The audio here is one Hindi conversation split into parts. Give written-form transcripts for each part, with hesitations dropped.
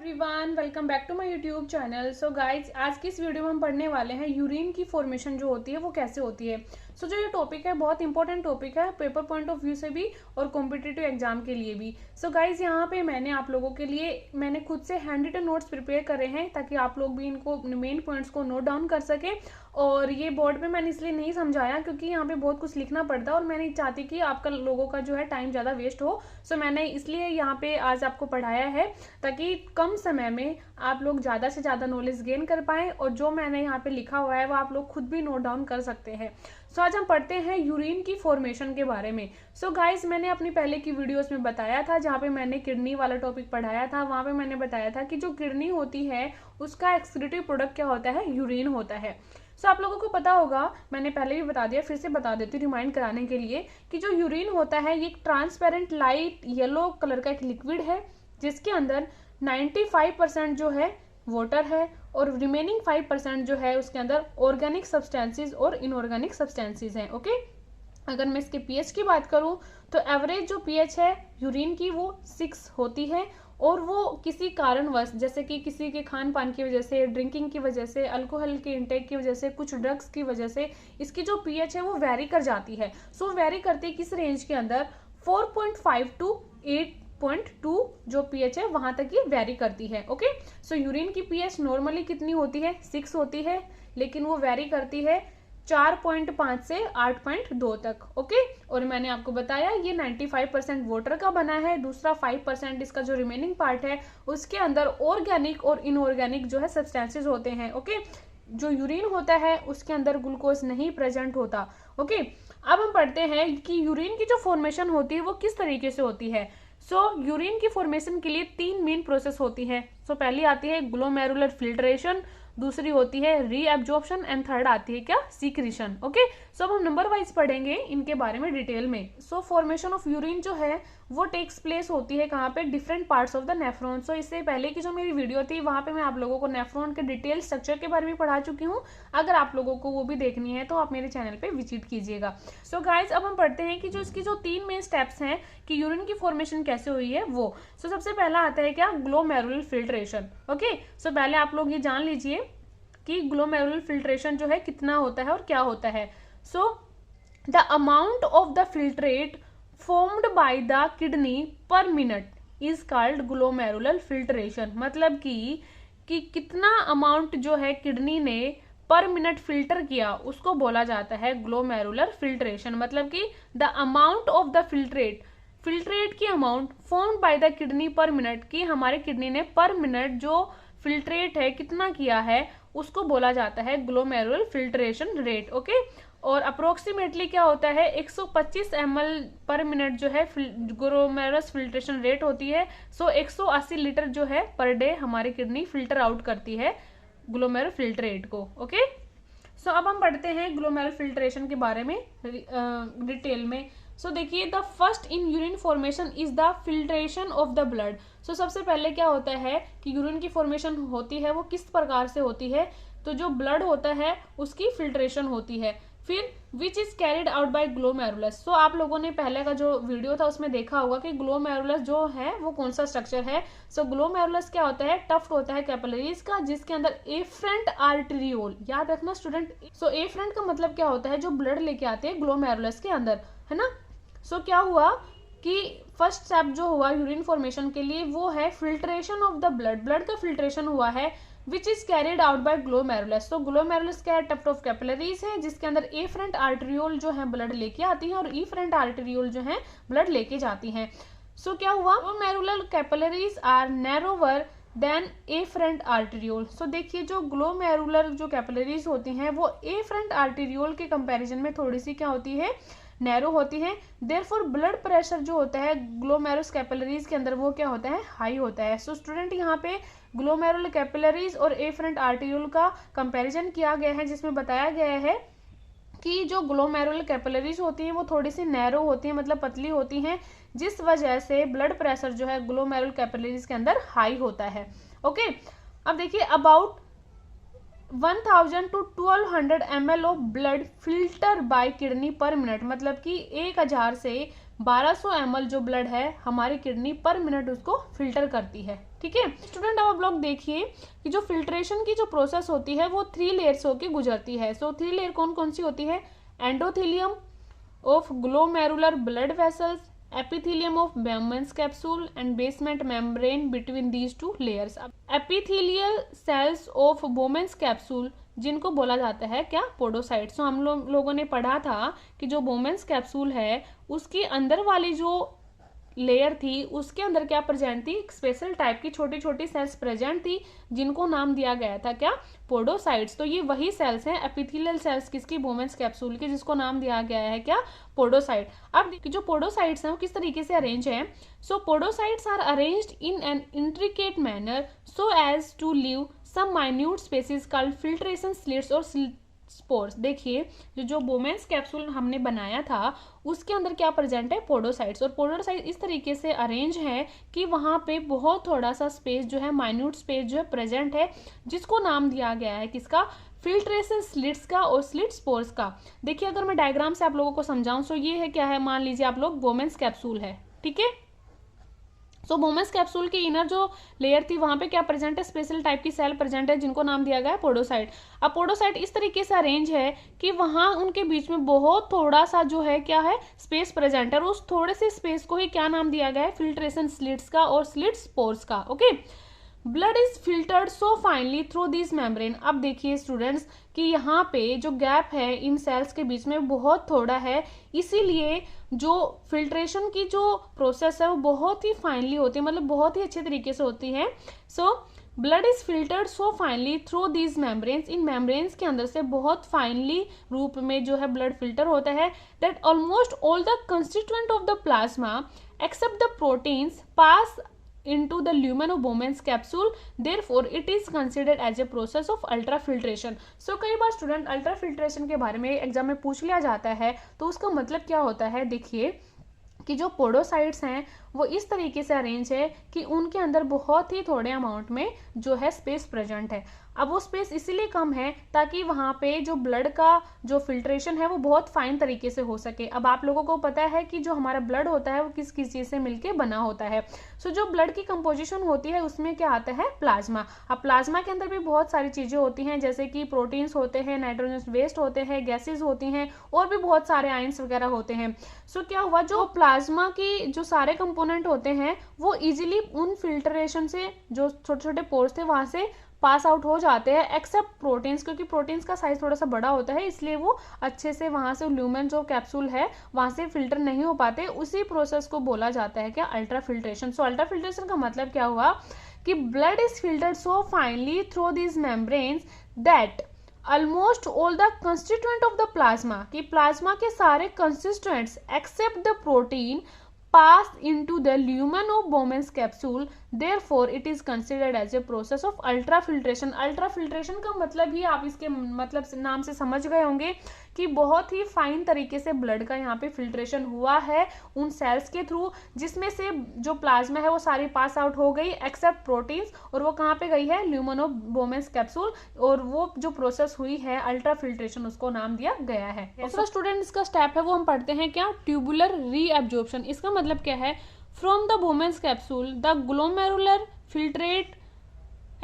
Everyone, welcome back to my YouTube channel. So guys, आज की इस वीडियो में हम पढ़ने वाले हैं यूरिन की फॉर्मेशन जो होती है वो कैसे होती है। जो ये टॉपिक है बहुत इंपॉर्टेंट टॉपिक है, पेपर पॉइंट ऑफ व्यू से भी और कॉम्पिटिटिव एग्जाम के लिए भी। सो गाइज, यहाँ पे मैंने आप लोगों के लिए मैंने खुद से हैंड रिटन नोट्स प्रिपेयर करे हैं ताकि आप लोग भी इनको मेन पॉइंट्स को नोट डाउन कर सके। और ये बोर्ड पे मैंने इसलिए नहीं समझाया क्योंकि यहाँ पे बहुत कुछ लिखना पड़ता है और मैं नहीं चाहती कि आपका लोगों का जो है टाइम ज़्यादा वेस्ट हो। सो मैंने इसलिए यहाँ पे आज आपको पढ़ाया है ताकि कम समय में आप लोग ज़्यादा से ज़्यादा नॉलेज गेन कर पाएँ और जो मैंने यहाँ पे लिखा हुआ है वो आप लोग खुद भी नोट डाउन कर सकते हैं। सो आज हम पढ़ते हैं यूरिन की फॉर्मेशन के बारे में। सो गाइस, मैंने अपनी पहले की वीडियोस में बताया था, जहाँ पे मैंने किडनी वाला टॉपिक पढ़ाया था, वहाँ पे मैंने बताया था कि जो किडनी होती है उसका एक्सक्रीटिव प्रोडक्ट क्या होता है, यूरिन होता है। सो आप लोगों को पता होगा, मैंने पहले भी बता दिया, फिर से बता देती हूँ रिमाइंड कराने के लिए, कि जो यूरिन होता है ये एक ट्रांसपेरेंट लाइट येलो कलर का एक लिक्विड है जिसके अंदर 95% जो है वाटर है और रिमेनिंग 5% जो है उसके अंदर ऑर्गेनिक सब्सटेंसेस और इनऑर्गेनिक सब्सटेंसेस हैं। ओके, अगर मैं इसके पीएच की बात करूं तो एवरेज जो पीएच है यूरिन की वो 6 होती है और वो किसी कारणवश, जैसे कि किसी के खान पान की वजह से, ड्रिंकिंग की वजह से, अल्कोहल के इंटेक की वजह से, कुछ ड्रग्स की वजह से इसकी जो पीएच है वो वेरी कर जाती है। सो वेरी करती किस रेंज के अंदर, 4.5 टू 8.2 जो पीएच है वहां तक ये वेरी करती है। ओके, सो यूरिन की पीएच नॉर्मली कितनी होती है, 6 होती है, लेकिन वो वेरी करती है 4.5 से 8.2 तक। ओके, और मैंने आपको बताया ये 95% वाटर का बना है, दूसरा 5% इसका जो रिमेनिंग पार्ट है उसके अंदर ऑर्गेनिक और इनऑर्गेनिक जो है सब्सटेंसेस होते हैं। ओके, जो यूरिन होता है उसके अंदर ग्लूकोज नहीं प्रेजेंट होता। ओके, अब हम पढ़ते हैं कि यूरिन की जो फॉर्मेशन होती है वो किस तरीके से होती है। यूरिन की फॉर्मेशन के लिए 3 मेन प्रोसेस होती है। पहली आती है ग्लोमेरुलर फिल्ट्रेशन, दूसरी होती है रीएब्जॉर्प्शन एंड थर्ड आती है क्या, सीक्रेशन। ओके, अब हम नंबर वाइज पढ़ेंगे इनके बारे में डिटेल में। फॉर्मेशन ऑफ यूरिन जो है वो टेक्स प्लेस होती है कहाँ पे, different parts of the nephron. इससे पहले की जो मेरी वीडियो थी वहां पे मैं आप लोगों को नेफ्रॉन के डिटेल स्ट्रक्चर के बारे में पढ़ा चुकी हूँ। अगर आप लोगों को वो भी देखनी है तो आप मेरे चैनल पे विजिट कीजिएगा। गाइज, अब हम पढ़ते हैं कि जो इसकी जो 3 मेन स्टेप्स हैं कि यूरिन की फॉर्मेशन कैसे हुई है वो। सबसे पहला आता है क्या, ग्लोमेरुलर फिल्ट्रेशन। ओके, पहले आप लोग ये जान लीजिए कि ग्लोमेरुलर फिल्ट्रेशन जो है कितना होता है और क्या होता है। The amount of the filtrate formed by the kidney per minute is called glomerular filtration. मतलब कि कितना अमाउंट जो है किडनी ने पर मिनट फिल्टर किया उसको बोला जाता है ग्लोमेरुलर फिल्ट्रेशन। मतलब कि the amount of the filtrate की amount formed by the kidney per minute, की हमारे किडनी ने पर मिनट जो फिल्ट्रेट है कितना किया है उसको बोला जाता है ग्लोमेरुलर फिल्ट्रेशन रेट। ओके, और अप्रोक्सीमेटली क्या होता है, 125 ml पर मिनट जो है ग्लोमेरुलर फिल्ट्रेशन रेट होती है। 180 लीटर जो है पर डे हमारी किडनी फिल्टर आउट करती है ग्लोमेरुलर फिल्ट्रेट को। ओके, अब हम पढ़ते हैं ग्लोमेरुलर फिल्ट्रेशन के बारे में डिटेल में। देखिए, the first in urine formation is the filtration of the blood. सबसे पहले क्या होता है कि यूरिन की फॉर्मेशन होती है वो किस प्रकार से होती है, तो जो ब्लड होता है उसकी फिल्ट्रेशन होती है। फिर which is carried out by glomerulus. आप लोगों ने पहले का जो वीडियो था उसमें देखा होगा कि ग्लोमेरुलस जो है वो कौन सा स्ट्रक्चर है। ग्लोमेरुलस क्या होता है, टफ्ट होता है कैपिलरीज का जिसके अंदर एफरेंट आर्टेरियोल, याद रखना स्टूडेंट। एफरेंट का मतलब क्या होता है, जो ब्लड लेके आते हैं ग्लोमेरुलस के अंदर, है ना। क्या हुआ कि फर्स्ट स्टेप जो हुआ यूरिन फॉर्मेशन के लिए वो है फिल्ट्रेशन ऑफ द ब्लड का फिल्ट्रेशन हुआ है, which is carried out by glomerulus. Glomerulus क्या है, टफ्ट ऑफ कैपिलरीज है जिसके अंदर एफरेंट आर्टेरियोल जो है ब्लड लेके आती है और एफरेंट आर्टेरियोल जो है ब्लड लेके जाती हैं। क्या हुआ, glomerular capillaries are narrower than efferent arteriole. देखिए, जो ग्लोमेरुलर जो कैपिलरीज होती हैं वो एफरेंट आर्टेरियोल के कंपैरिजन में थोड़ी सी क्या होती है, नैरो होती है। देयरफॉर ब्लड प्रेशर जो होता है ग्लोमेरुलर कैपिलरीज के अंदर वो क्या होता है, हाई होता है। स्टूडेंट, यहाँ पे ग्लोमेरुलर कैपिलरीज और एफरेंट आर्टेरियोल का कंपैरिजन किया गया है जिसमें बताया गया है कि जो ग्लोमेरुलर कैपिलरीज होती हैं वो थोड़ी सी नैरो होती हैं, मतलब पतली होती हैं, जिस वजह से ब्लड प्रेशर जो है ग्लोमेरुलर कैपिलरीज के अंदर हाई होता है। ओके, अब देखिए, about 1000 to 1200 ml of blood filter by kidney per minute. मतलब कि 1000 से 1200 ml जो ब्लड है हमारी किडनी पर मिनट उसको फिल्टर करती है। ठीक है स्टूडेंट, अब आप लोग देखिए कि जो फिल्ट्रेशन की जो प्रोसेस होती है वो 3 लेयर्स होकर गुजरती है। सो 3 लेयर कौन कौन सी होती है? Endothelium of glomerular blood vessels, epithelium of Bowman's capsule and basement membrane between these two layers। अब epithelial cells of Bowman's capsule जिनको बोला जाता है क्या? पोडोसाइट्स। तो हम लोगों ने पढ़ा था कि जो बोमेंस कैप्सूल है उसके अंदर वाली जो लेयर थी उसके अंदर क्या प्रेजेंट थी? स्पेशल टाइप की छोटी छोटी सेल्स प्रेजेंट थी जिनको नाम दिया गया था क्या? पोडोसाइट्स। तो ये वही सेल्स हैं एपिथेलियल सेल्स किसकी? बोमेंस कैप्सूल की, जिसको नाम दिया गया है क्या? पोडोसाइट। अब जो पोडोसाइट्स हैं वो किस तरीके से अरेंज हैं? So podocytes are arranged in an intricate manner so as to leave some minute spaces called filtration slits और स्पोर्स। देखिए जो बोमेंस कैप्सूल हमने बनाया था उसके अंदर क्या प्रेजेंट है? पोडोसाइट्स। और पोडोसाइट इस तरीके से अरेंज है कि वहां पे बहुत थोड़ा सा स्पेस जो है, माइन्यूट स्पेस जो है प्रेजेंट है, जिसको नाम दिया गया है किसका? फिल्ट्रेशन स्लिट्स का और स्लिट स्पोर्स का। देखिए अगर मैं डायग्राम से आप लोगों को समझाऊं तो ये है क्या है? मान लीजिए आप लोग बोमेंस कैप्सूल है, ठीक है। सो बोमेंस कैप्सूल की इनर जो लेयर थी वहां पे क्या प्रेजेंट है? स्पेशल टाइप की सेल प्रेजेंट है जिनको नाम दिया गया है पोडोसाइट। अब पोडोसाइट इस तरीके से अरेंज है कि वहां उनके बीच में बहुत थोड़ा सा जो है क्या है? स्पेस प्रेजेंट है, और उस थोड़े से स्पेस को ही क्या नाम दिया गया है? फिल्ट्रेशन स्लिट्स का और स्लिट स्पोर्स का। Okay, blood is filtered so finally through this membrane. अब देखिए स्टूडेंट्स कि यहाँ पे जो गैप है इन सेल्स के बीच में बहुत थोड़ा है, इसीलिए जो फिल्ट्रेशन की जो प्रोसेस है वो बहुत ही फाइनली होती है, मतलब बहुत ही अच्छे तरीके से होती है। So blood is filtered so finally through these membranes. In membranes के अंदर से बहुत फाइनली रूप में जो है ब्लड फिल्टर होता है, that almost all the constituent of the plasma except the proteins pass into the lumen of Bowman's capsule, therefore it is considered as a process of ultrafiltration। so कई बार स्टूडेंट अल्ट्राफिल्ट्रेशन के बारे में एग्जाम में पूछ लिया जाता है तो उसका मतलब क्या होता है? देखिए कि जो पोडोसाइट्स हैं वो इस तरीके से अरेंज है कि उनके अंदर बहुत ही थोड़े अमाउंट में जो है स्पेस प्रेजेंट है। अब वो स्पेस इसीलिए कम है ताकि वहां पे जो ब्लड का जो फिल्ट्रेशन है वो बहुत फाइन तरीके से हो सके। अब आप लोगों को पता है कि जो हमारा ब्लड होता है वो किस किस चीज से मिलके बना होता है। सो जो ब्लड की कंपोजिशन होती है उसमें क्या आता है? प्लाज्मा। अब प्लाज्मा के अंदर भी बहुत सारी चीजें होती हैं, जैसे कि प्रोटीन्स होते हैं, नाइट्रोजन वेस्ट होते हैं, गैसेज होती हैं, और भी बहुत सारे आयंस वगैरह होते हैं। सो क्या हुआ, जो प्लाज्मा की जो सारे कंपोनेंट होते हैं वो इजीली उन फिल्ट्रेशन से जो छोटे छोटे पोर्स थे वहां से पास आउट हो जाते हैं, एक्सेप्ट प्रोटीन्स, क्योंकि प्रोटीन्स का साइज थोड़ा सा बड़ा होता है इसलिए वो अच्छे से वहां से ल्यूमेन जो कैप्सूल है वहां से फिल्टर नहीं हो पाते। उसी प्रोसेस को बोला जाता है क्या? Ultra filtration. So ultra filtration का मतलब क्या हुआ कि blood is filtered so finally through these membranes that almost all the constituent of the plasma, कि प्लाज्मा के सारे constituents except the protein pass into the lumen of Bowman's capsule, therefore it is considered as a process of ultrafiltration। Ultrafiltration का मतलब ही आप इसके मतलब नाम से समझ गए होंगे कि बहुत ही फाइन तरीके से ब्लड का यहाँ पे फिल्ट्रेशन हुआ है उन सेल्स के थ्रू, जिसमें से जो प्लाज्मा है वो सारी पास आउट हो गई एक्सेप्ट प्रोटीन्स, और वो कहाँ पे गई है? ल्यूमेन ऑफ बोमेंस कैप्सूल, और वो जो प्रोसेस हुई है अल्ट्राफिल्ट्रेशन उसको नाम दिया गया है। दूसरा स्टूडेंट इसका स्टेप है वो हम पढ़ते हैं क्या? Tubular reabsorption. इसका मतलब क्या है? From the बोमेंस capsule the glomerular filtrate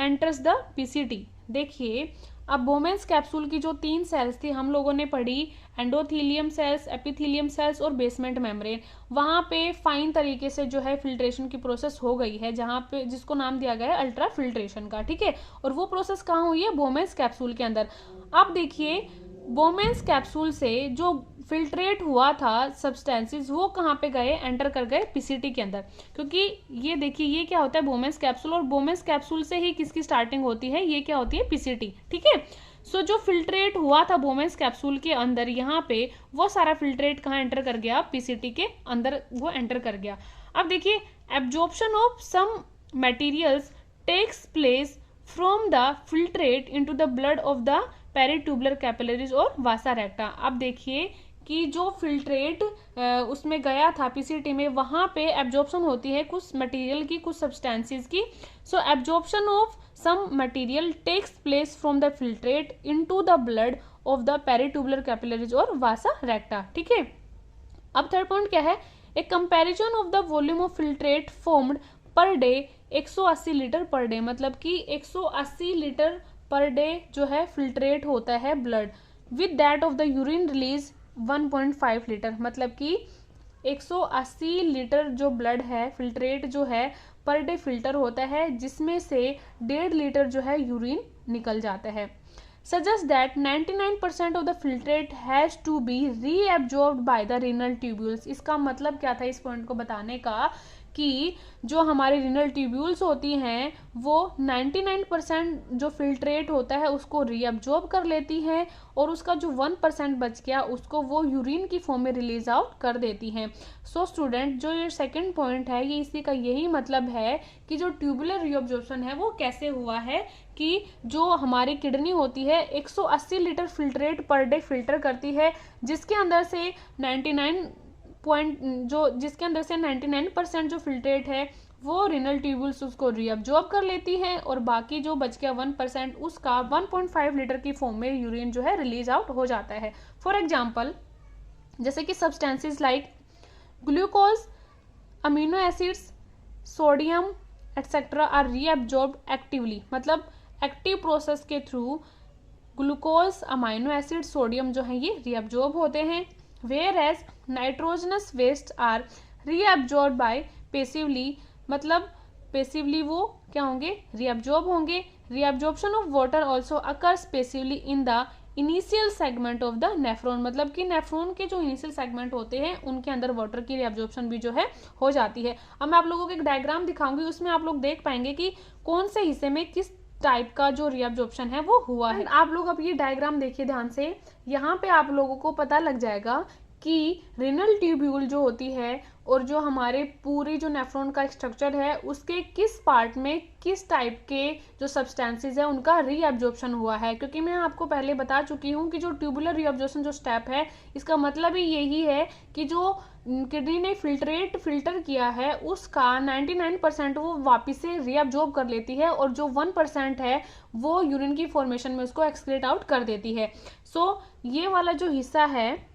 enters the PCT. देखिए अब बोमेंस कैप्सूल की जो 3 सेल्स थी हम लोगों ने पढ़ी, एंडोथीलियम सेल्स, एपिथीलियम सेल्स और बेसमेंट मेम्ब्रेन, वहां पे फाइन तरीके से जो है फिल्ट्रेशन की प्रोसेस हो गई है, जहां पे जिसको नाम दिया गया है अल्ट्रा फिल्ट्रेशन का, ठीक है। और वो प्रोसेस कहाँ हुई है? बोमेंस कैप्सूल के अंदर। अब देखिए बोमेंस कैप्सूल से जो फिल्ट्रेट हुआ था सब्सटेंसेस वो कहाँ पे गए? एंटर कर गए पीसीटी के अंदर, क्योंकि ये देखिए ये क्या होता है? बोमेंस कैप्सूल, और बोमेंस कैप्सूल से ही किसकी स्टार्टिंग होती है? ये क्या होती है? पीसीटी, ठीक है। सो जो फिल्ट्रेट हुआ था बोमेंस कैप्सूल के अंदर, यहाँ पे वो सारा फिल्ट्रेट कहाँ एंटर कर गया? पीसीटी के अंदर वो एंटर कर गया। अब देखिए absorption of some materials takes place from the filtrate into the blood of the peritubular capillaries और वासा रेक्टा। अब देखिए कि जो फिल्ट्रेट उसमें गया था पीसीटी में, वहां पे एब्जॉर्प्शन होती है कुछ मटेरियल की, कुछ सब्सटेंसेस की। So absorption of some material takes place from the filtrate into the blood of the peritubular capillaries और वासा रेक्टा, ठीक है। अब थर्ड पॉइंट क्या है? A comparison of the volume of filtrate formed per day 180 litre per day, मतलब कि 180 लीटर पर डे जो है फिल्ट्रेट होता है blood, with that of the urine release 1.5 litre, मतलब कि 180 लीटर जो ब्लड है फिल्ट्रेट जो है पर डे फिल्टर होता है, जिसमें से 1.5 लीटर जो है यूरिन निकल जाता है। Suggests that 99% of the filtrate has to be reabsorbed by the renal tubules। इसका मतलब क्या था इस पॉइंट को बताने का कि जो हमारी रिनल ट्यूब्यूल्स होती हैं वो 99% जो फिल्ट्रेट होता है उसको रीअब्जॉर्ब कर लेती हैं, और उसका जो 1% बच गया उसको वो यूरिन की फॉर्म में रिलीज आउट कर देती हैं। सो स्टूडेंट, जो ये सेकंड पॉइंट है ये इसी का यही मतलब है कि जो ट्यूबुलर रीअब्जॉर्प्शन है वो कैसे हुआ है कि जो हमारी किडनी होती है 180 litre filtrate per day filter करती है, जिसके अंदर से 99% जो फिल्ट्रेट है वो रिनल ट्यूब्यूल्स उसको रीअब्जॉर्ब कर लेती हैं, और बाकी जो बच गया 1% उसका 1.5 लीटर की फॉर्म में यूरिन जो है रिलीज आउट हो जाता है। फॉर एग्जाम्पल, जैसे कि substances like glucose, amino acids, sodium etcetera are reabsorbed actively, मतलब एक्टिव प्रोसेस के through glucose, amino acid, sodium जो है ये रीअब्जॉर्ब होते हैं। Whereas nitrogenous waste are reabsorb by passively, मतलब पेसिवली वो क्या होंगे, रीअब्जॉर्ब होंगे। Reabsorption of water also occurs passively in the initial segment of the nephron, मतलब कि नेफ्रॉन के जो इनिशियल सेगमेंट होते हैं उनके अंदर वाटर की रीअब्जॉर्प्शन भी जो है हो जाती है। अब मैं आप लोगों को एक डायग्राम दिखाऊंगी, उसमें आप लोग देख पाएंगे कि कौन से हिस्से में किस टाइप का जो रीअब्जॉर्प्शन है वो हुआ है। आप लोग अब ये डायग्राम देखिए ध्यान से, यहाँ पे आप लोगों को पता लग जाएगा कि रिनल ट्यूब्यूल जो होती है और जो हमारे पूरी जो नेफ्रॉन का स्ट्रक्चर है उसके किस पार्ट में किस टाइप के जो सब्सटेंसेस है उनका रीअब्जॉर्प्शन हुआ है। क्योंकि मैं आपको पहले बता चुकी हूँ कि जो ट्यूबुलर रीअब्जॉर्प्शन जो स्टेप है इसका मतलब ही यही है कि जो किडनी ने फिल्टर किया है उसका 99% वो वापस से रीअब्जॉर्ब कर लेती है, और जो 1% है वो यूरिन की फॉर्मेशन में उसको एक्सक्रीट आउट कर देती है। सो ये वाला जो हिस्सा है,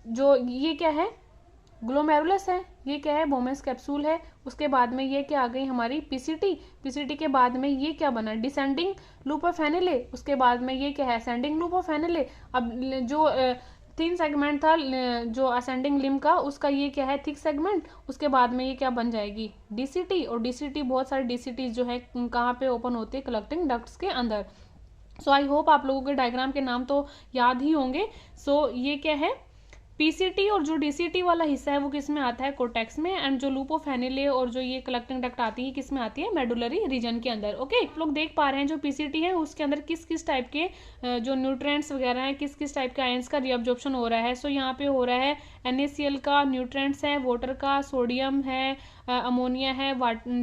जो ये क्या है, ग्लोमेरुलस है, ये क्या है, बोमेंस कैप्सूल है। उसके बाद में ये क्या आ गई हमारी पीसीटी के बाद में ये क्या बना, डिसेंडिंग लूप ऑफ हेनेले। उसके बाद में ये क्या है, असेंडिंग लूप ऑफ हेनेले। अब जो थिन सेगमेंट था जो असेंडिंग लिम्ब का, उसका ये क्या है, थिक सेगमेंट। उसके बाद में ये क्या बन जाएगी, डीसीटी। और डीसीटी बहुत सारे डीसीटी जो है कहाँ पे ओपन होती है, कलेक्टिंग डक्ट्स के अंदर। सो आई होप आप लोगों के डायग्राम के नाम तो याद ही होंगे। सो ये क्या है, पीसीटी, और जो डीसीटी वाला हिस्सा है वो किस में आता है, कोर्टेक्स में। एंड जो लूप ऑफ हेनेले और जो ये कलेक्टिंग डक्ट आती है किस में आती है, मेडुलरी रीजन के अंदर। ओके, आप लोग देख पा रहे हैं जो पीसीटी है उसके अंदर किस किस टाइप के जो न्यूट्रिएंट्स वगैरह हैं, किस किस टाइप के आयंस का रीअब्जॉर्प्शन हो रहा है। सो यहाँ पे हो रहा है NaCl का, न्यूट्रिएंट्स है, वाटर का, सोडियम है, अमोनिया है,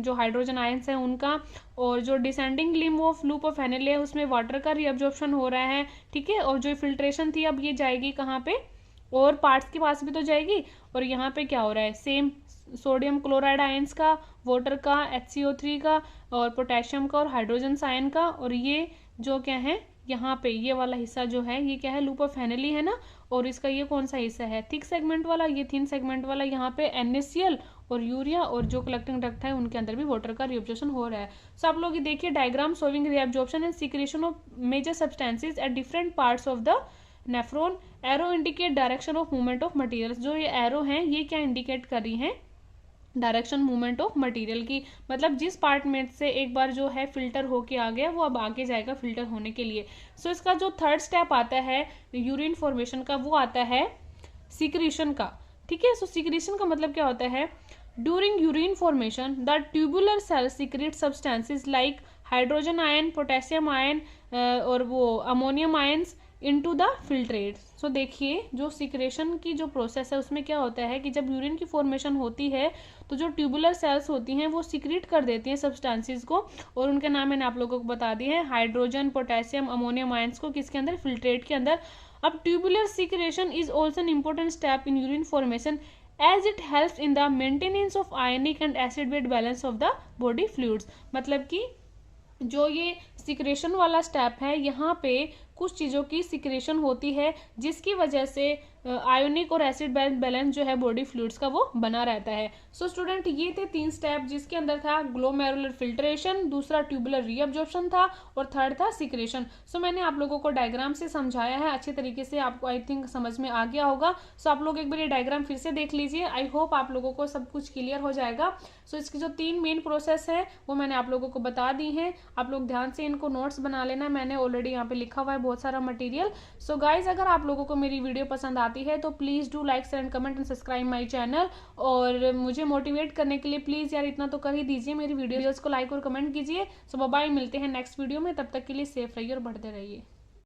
जो हाइड्रोजन आयंस है उनका, और जो descending limb of loop of Henle है उसमें वाटर का रीअब्जॉर्प्शन हो रहा है। ठीक है, और जो फिल्ट्रेशन थी अब ये जाएगी कहाँ पे, और पार्ट्स के पास भी तो जाएगी। और यहाँ पे क्या हो रहा है, सेम सोडियम क्लोराइड आयंस का, वाटर का, HCO3 का, और पोटेशियम का, और हाइड्रोजन आयन का। और ये जो क्या है यहाँ पे ये वाला हिस्सा जो है ये क्या है, लूप ऑफ हेनेली है ना, और इसका ये कौन सा हिस्सा है, थिक सेगमेंट वाला, ये थिन सेगमेंट वाला। यहाँ पे NaCl और यूरिया और जो कलेक्टिंग डक्ट है उनके अंदर भी वाटर का रीअब्जॉर्प्शन हो रहा है। सो आप लोग ये देखिए diagram showing reabsorption and secretion of major substances at different parts of the nephron. Arrow indicate direction of movement of materials. जो ये एरो हैं ये क्या इंडिकेट कर रही हैं, डायरेक्शन मूवमेंट ऑफ मटेरियल की, मतलब जिस पार्ट में से एक बार जो है फिल्टर होके आ गया वो अब आगे जाएगा फिल्टर होने के लिए। सो इसका जो थर्ड स्टेप आता है यूरिन फॉर्मेशन का वो आता है सीक्रेशन का। ठीक है, सो सीक्रेशन का मतलब क्या होता है, during urine formation the tubular cell secrete substances like hydrogen ion, potassium ion और वो ammonium ions into the filtrate. So देखिए जो सीक्रेशन की जो प्रोसेस है उसमें क्या होता है कि जब यूरिन की फॉर्मेशन होती है तो जो ट्यूबुलर सेल्स होती हैं वो सीक्रेट कर देती हैं सब्सटेंसेस को, और उनके नाम मैंने आप लोगों को बता दिए हैं, हाइड्रोजन, पोटेशियम, अमोनियम आयंस को, किसके अंदर, फिल्ट्रेट के अंदर। अब tubular secretion is also an important step in urine formation as it helps in the maintenance of ionic and acid weight balance of the body fluids. मतलब कि जो ये सीक्रेशन वाला स्टेप है यहाँ पे कुछ चीज़ों की सिक्रेशन होती है जिसकी वजह से आयोनिक और एसिड बैलेंस जो है बॉडी फ्लूइड्स का वो बना रहता है। सो स्टूडेंट ये थे 3 स्टेप, जिसके अंदर था ग्लोमेरुलर फिल्ट्रेशन, दूसरा ट्यूबुलर रीअब्जॉर्प्शन था और थर्ड था सिक्रेशन। सो मैंने आप लोगों को डायग्राम से समझाया है, अच्छे तरीके से आपको आई थिंक समझ में आ गया होगा। सो आप लोग एक बार ये डायग्राम फिर से देख लीजिए, आई होप आप लोगों को सब कुछ क्लियर हो जाएगा। सो इसकी जो 3 मेन प्रोसेस है वो मैंने आप लोगों को बता दी हैं, आप लोग ध्यान से इनको नोट्स बना लेना, मैंने ऑलरेडी यहाँ पे लिखा हुआ है बहुत सारा मटेरियल। सो गाइज अगर आप लोगों को मेरी वीडियो पसंद आती है तो please do like share and comment and subscribe my channel, और मुझे मोटिवेट करने के लिए प्लीज़ यार इतना तो कर ही दीजिए, मेरी वीडियोज़ को लाइक और कमेंट कीजिए। सो बाय, मिलते हैं नेक्स्ट वीडियो में, तब तक के लिए सेफ रहिए और बढ़ते रहिए।